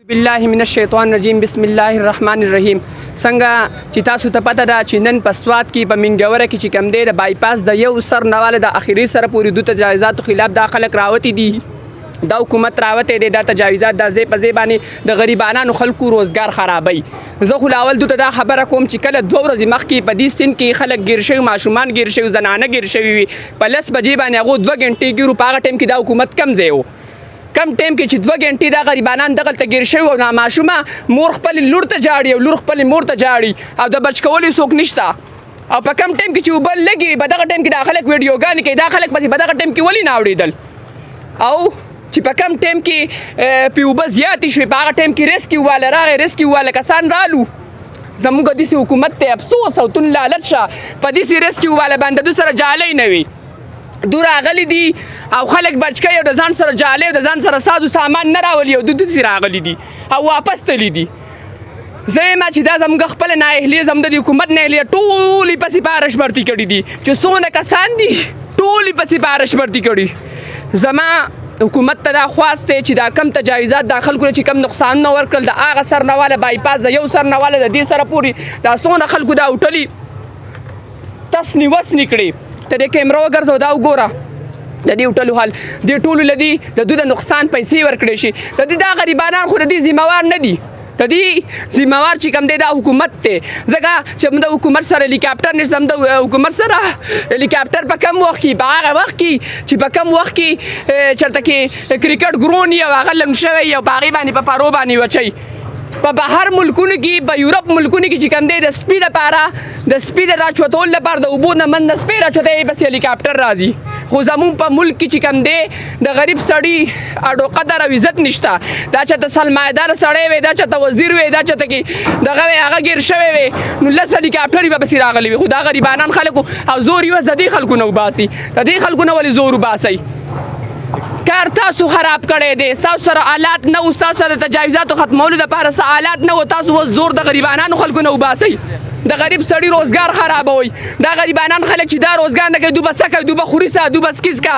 بالله من الشیطان الرجیم بسم الله الرحمن الرحیم څنګه چې تاسو ته پته ده چې نن په سوات کې په منګوره کې چې کم دی د بایپاس د یو سر نواله د اخري سره پورې دوه تجاوزاتو خلاف دا خلک راوتی دي دا حکومت راوتی دی دا تجاوزات دا ځای په ځای باندې د غریبانو خلکو روزګار خرابوي زه خو لاول دوی ته دا خبره کوم چې کله 2 ورځې مخکې په دې سیند کې خلک ګیر شوي ماشومان ګیر شوي زنانه ګیر شوي وي په 10 بجې باندې هغو 2 غنټې ګیرو په هغه ټایم کې دا حکومت کم ځای و کم ټایم کې چې 2 غنټې دا غریبانان دغلته ګیر شوي او ماشومه مور خپلې لور ته جاړي او لور خپلې مور ته جاړي او د بچ کولو څوک نشته او په کم ټایم کې چې اوبه لګي په دغه ټایم کې دا خلک ویډیوګانې کوي دا خلک پسې په دغه ټایم کې ولې نه اورېدل او چې په کم ټایم کې پې اوبه زیاتې شوې په هغه ټایم کې ریسکیو واله راغی ریسکیو واله کسان رالو زموږ داسې حکومت ته افسوس او تون لالت شه په داسې ریسکیو واله باندې دوی سره جالۍ نه وي دوی راغلي دي او خلک بچ کوي او د ځان سره جالۍ او د ځان سره ساز و سامان نه راولي او دوی داسې راغلي دي او واپس تللي دي زه یم چې دا زموږ خپله نااهلي زموږ د حکومت نااهلي ټولې پسې په رشمرتي کړي دي چې څونه کسان دي ټولې پسې په رشمرتي کړي زما حکومت ته دا خواست دی چې دا کم تجاوزات دا خلکو چې کم نقصانونه ورکړل د هغه سر نواله بایپاس د یو سر نواله د دې سره پورې دا څونه خلکو دا هوټلي تسنې وسنې کړې ته دې کیمرا وګرځو دا وګوره د دې هوټلو حال دې ټولو له دې د دوی د نقصان پیسې ورکړې شي د دې دا غریبانان خو د دې ذمهوار نه دي د دې ذمهوار چې کوم دی دا حکومت دی ځکه چې د حکومت سره هلیکاپټر نشته د حکومت سره هلیکاپټر په کم وخت کې په هغه وخت کې چې په کم وخت کې چېرته کې کرکټ ګرون او هغه لم شوی او په هغې باندې په پارو باندې وچوي په بهر ملکونو کې په یورپ ملکونو کې چې کوم دی د سپي لپاره د سپي د راچوتولو لپاره د اوبو نه من د سپی راچوتی بس هلیکاپټر راځي خو زمونږ په ملک کې چې کوم دی د غریب سړي اډو قدر او عزت نشته دا چېرته سلمایدار سړی وی دا چېرته وزیر وی دا چېرته کې دغه وی هغه ګیر شوی وی نو 10 هلیکاپټر به پسې راغلی وي خو دا غریبانان خلکو او زور یې اوس د دې خلکو نه وباسي د دې خلکو نه ولې زور وباسئ کار تاسو خراب کړی دی ستاسو سره آلات نه و ستاسو سره د تجاوزاتو ختمولو دپاره څه آلات نه و تاسو اوس زور د غریبانانو خلکو نه وباسئ د غریب سړي روزګار خرابوئ دا غریبانان خلک چې دا روزګار نه کوي دوی به څه کوي دوی به خوري څه دوی به څکي څکه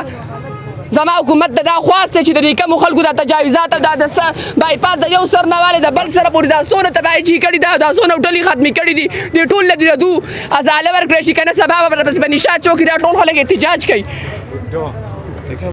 زما حکومت ته دا خواست دی چې د دې کمو خلکو دا تجاوزات او دا بایپاس د یو سر نه والې د بل سره پورې دا څونه تباهي چې کړي دا څونه هوټلې ختمې کړي دي دې ټول له دې دو ازاله ورکړی شي که نه سبا به نشات چوکې دا ټول خلک احتجاج کوي